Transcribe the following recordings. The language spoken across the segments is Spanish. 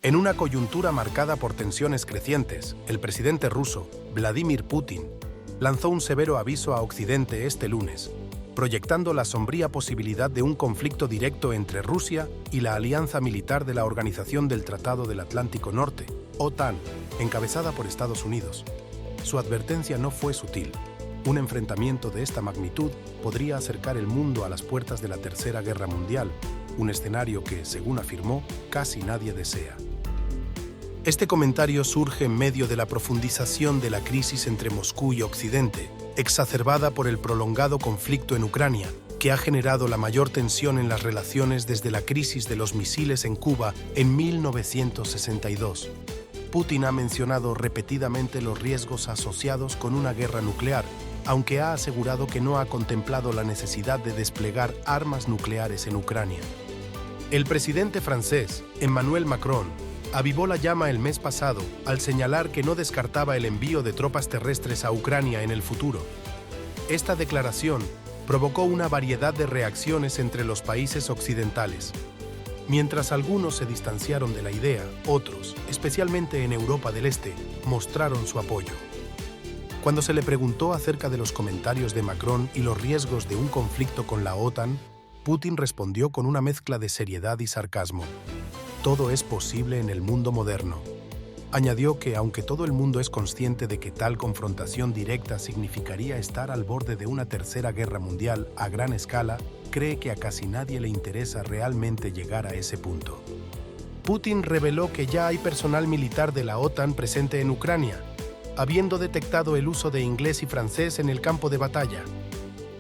En una coyuntura marcada por tensiones crecientes, el presidente ruso, Vladimir Putin, lanzó un severo aviso a Occidente este lunes, proyectando la sombría posibilidad de un conflicto directo entre Rusia y la alianza militar de la Organización del Tratado del Atlántico Norte, OTAN, encabezada por Estados Unidos. Su advertencia no fue sutil. Un enfrentamiento de esta magnitud podría acercar el mundo a las puertas de la Tercera Guerra Mundial, un escenario que, según afirmó, casi nadie desea. Este comentario surge en medio de la profundización de la crisis entre Moscú y Occidente, exacerbada por el prolongado conflicto en Ucrania, que ha generado la mayor tensión en las relaciones desde la crisis de los misiles en Cuba en 1962. Putin ha mencionado repetidamente los riesgos asociados con una guerra nuclear, aunque ha asegurado que no ha contemplado la necesidad de desplegar armas nucleares en Ucrania. El presidente francés, Emmanuel Macron, avivó la llama el mes pasado al señalar que no descartaba el envío de tropas terrestres a Ucrania en el futuro. Esta declaración provocó una variedad de reacciones entre los países occidentales. Mientras algunos se distanciaron de la idea, otros, especialmente en Europa del Este, mostraron su apoyo. Cuando se le preguntó acerca de los comentarios de Macron y los riesgos de un conflicto con la OTAN, Putin respondió con una mezcla de seriedad y sarcasmo. Todo es posible en el mundo moderno. Añadió que, aunque todo el mundo es consciente de que tal confrontación directa significaría estar al borde de una tercera guerra mundial a gran escala, cree que a casi nadie le interesa realmente llegar a ese punto. Putin reveló que ya hay personal militar de la OTAN presente en Ucrania, habiendo detectado el uso de inglés y francés en el campo de batalla.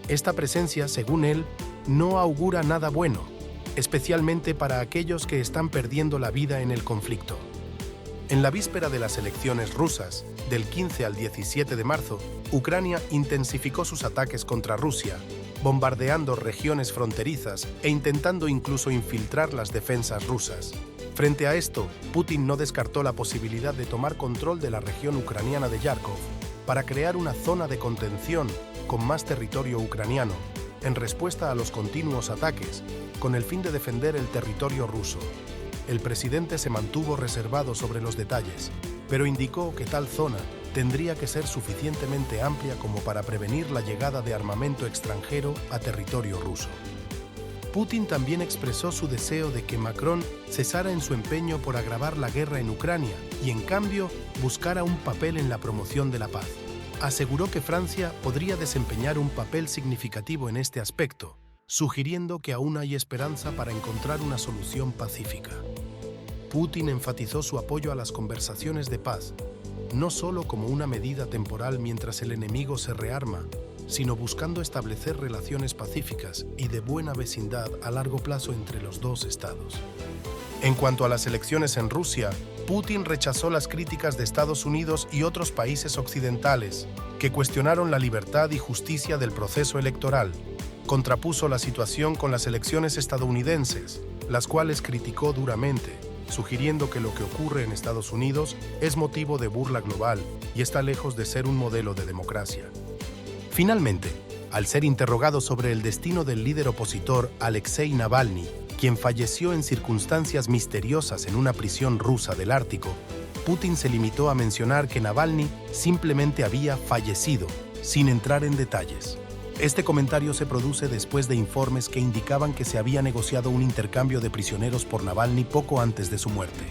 Esta presencia, según él, no augura nada bueno, especialmente para aquellos que están perdiendo la vida en el conflicto. En la víspera de las elecciones rusas, del 15 al 17 de marzo, Ucrania intensificó sus ataques contra Rusia, bombardeando regiones fronterizas e intentando incluso infiltrar las defensas rusas. Frente a esto, Putin no descartó la posibilidad de tomar control de la región ucraniana de Kharkov para crear una zona de contención con más territorio ucraniano, en respuesta a los continuos ataques, con el fin de defender el territorio ruso. El presidente se mantuvo reservado sobre los detalles, pero indicó que tal zona tendría que ser suficientemente amplia como para prevenir la llegada de armamento extranjero a territorio ruso. Putin también expresó su deseo de que Macron cesara en su empeño por agravar la guerra en Ucrania y, en cambio, buscara un papel en la promoción de la paz. Aseguró que Francia podría desempeñar un papel significativo en este aspecto, sugiriendo que aún hay esperanza para encontrar una solución pacífica. Putin enfatizó su apoyo a las conversaciones de paz, no solo como una medida temporal mientras el enemigo se rearma, sino buscando establecer relaciones pacíficas y de buena vecindad a largo plazo entre los dos estados. En cuanto a las elecciones en Rusia, Putin rechazó las críticas de Estados Unidos y otros países occidentales, que cuestionaron la libertad y justicia del proceso electoral. Contrapuso la situación con las elecciones estadounidenses, las cuales criticó duramente, sugiriendo que lo que ocurre en Estados Unidos es motivo de burla global y está lejos de ser un modelo de democracia. Finalmente, al ser interrogado sobre el destino del líder opositor Alexei Navalny, quien falleció en circunstancias misteriosas en una prisión rusa del Ártico, Putin se limitó a mencionar que Navalny simplemente había fallecido, sin entrar en detalles. Este comentario se produce después de informes que indicaban que se había negociado un intercambio de prisioneros por Navalny poco antes de su muerte.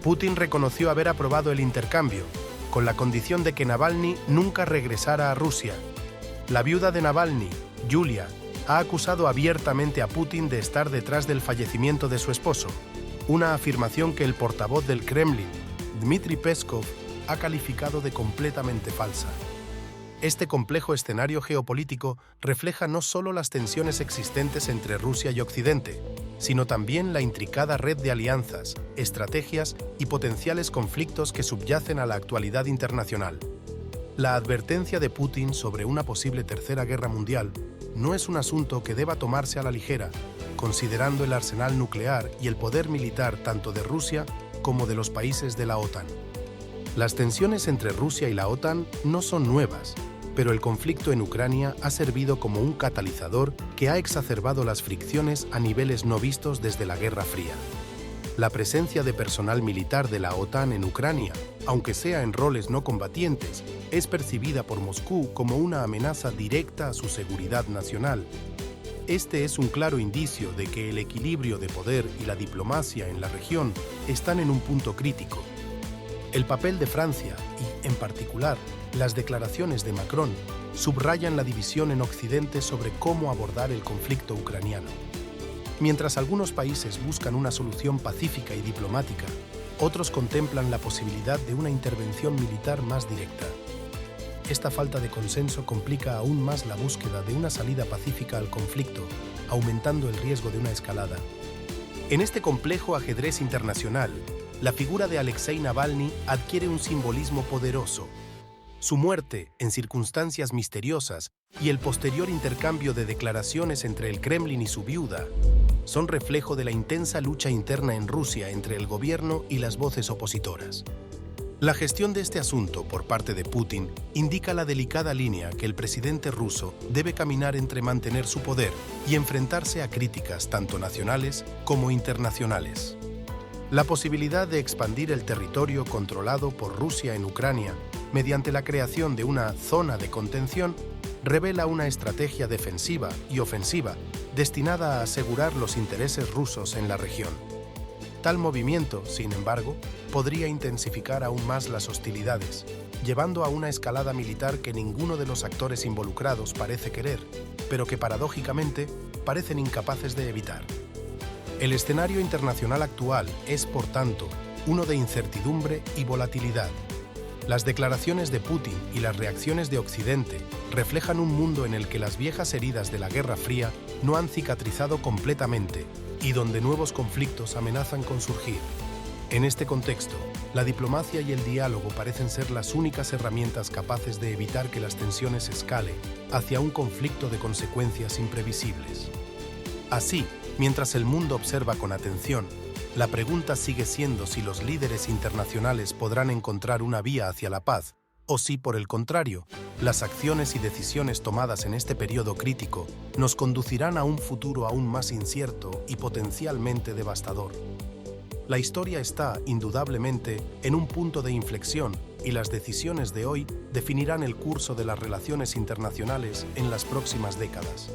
Putin reconoció haber aprobado el intercambio, con la condición de que Navalny nunca regresara a Rusia. La viuda de Navalny, Yulia, ha acusado abiertamente a Putin de estar detrás del fallecimiento de su esposo, una afirmación que el portavoz del Kremlin, Dmitry Peskov, ha calificado de completamente falsa. Este complejo escenario geopolítico refleja no solo las tensiones existentes entre Rusia y Occidente, sino también la intricada red de alianzas, estrategias y potenciales conflictos que subyacen a la actualidad internacional. La advertencia de Putin sobre una posible tercera guerra mundial no es un asunto que deba tomarse a la ligera, considerando el arsenal nuclear y el poder militar tanto de Rusia como de los países de la OTAN. Las tensiones entre Rusia y la OTAN no son nuevas, pero el conflicto en Ucrania ha servido como un catalizador que ha exacerbado las fricciones a niveles no vistos desde la Guerra Fría. La presencia de personal militar de la OTAN en Ucrania, aunque sea en roles no combatientes, es percibida por Moscú como una amenaza directa a su seguridad nacional. Este es un claro indicio de que el equilibrio de poder y la diplomacia en la región están en un punto crítico. El papel de Francia y, en particular, las declaraciones de Macron subrayan la división en Occidente sobre cómo abordar el conflicto ucraniano. Mientras algunos países buscan una solución pacífica y diplomática, otros contemplan la posibilidad de una intervención militar más directa. Esta falta de consenso complica aún más la búsqueda de una salida pacífica al conflicto, aumentando el riesgo de una escalada. En este complejo ajedrez internacional, la figura de Alexei Navalny adquiere un simbolismo poderoso. Su muerte, en circunstancias misteriosas, y el posterior intercambio de declaraciones entre el Kremlin y su viuda son reflejo de la intensa lucha interna en Rusia entre el gobierno y las voces opositoras. La gestión de este asunto por parte de Putin indica la delicada línea que el presidente ruso debe caminar entre mantener su poder y enfrentarse a críticas tanto nacionales como internacionales. La posibilidad de expandir el territorio controlado por Rusia en Ucrania mediante la creación de una zona de contención revela una estrategia defensiva y ofensiva destinada a asegurar los intereses rusos en la región. Tal movimiento, sin embargo, podría intensificar aún más las hostilidades, llevando a una escalada militar que ninguno de los actores involucrados parece querer, pero que paradójicamente parecen incapaces de evitar. El escenario internacional actual es, por tanto, uno de incertidumbre y volatilidad. Las declaraciones de Putin y las reacciones de Occidente reflejan un mundo en el que las viejas heridas de la Guerra Fría no han cicatrizado completamente y donde nuevos conflictos amenazan con surgir. En este contexto, la diplomacia y el diálogo parecen ser las únicas herramientas capaces de evitar que las tensiones escalen hacia un conflicto de consecuencias imprevisibles. Así, mientras el mundo observa con atención, la pregunta sigue siendo si los líderes internacionales podrán encontrar una vía hacia la paz, o si, por el contrario, las acciones y decisiones tomadas en este periodo crítico nos conducirán a un futuro aún más incierto y potencialmente devastador. La historia está, indudablemente, en un punto de inflexión y las decisiones de hoy definirán el curso de las relaciones internacionales en las próximas décadas.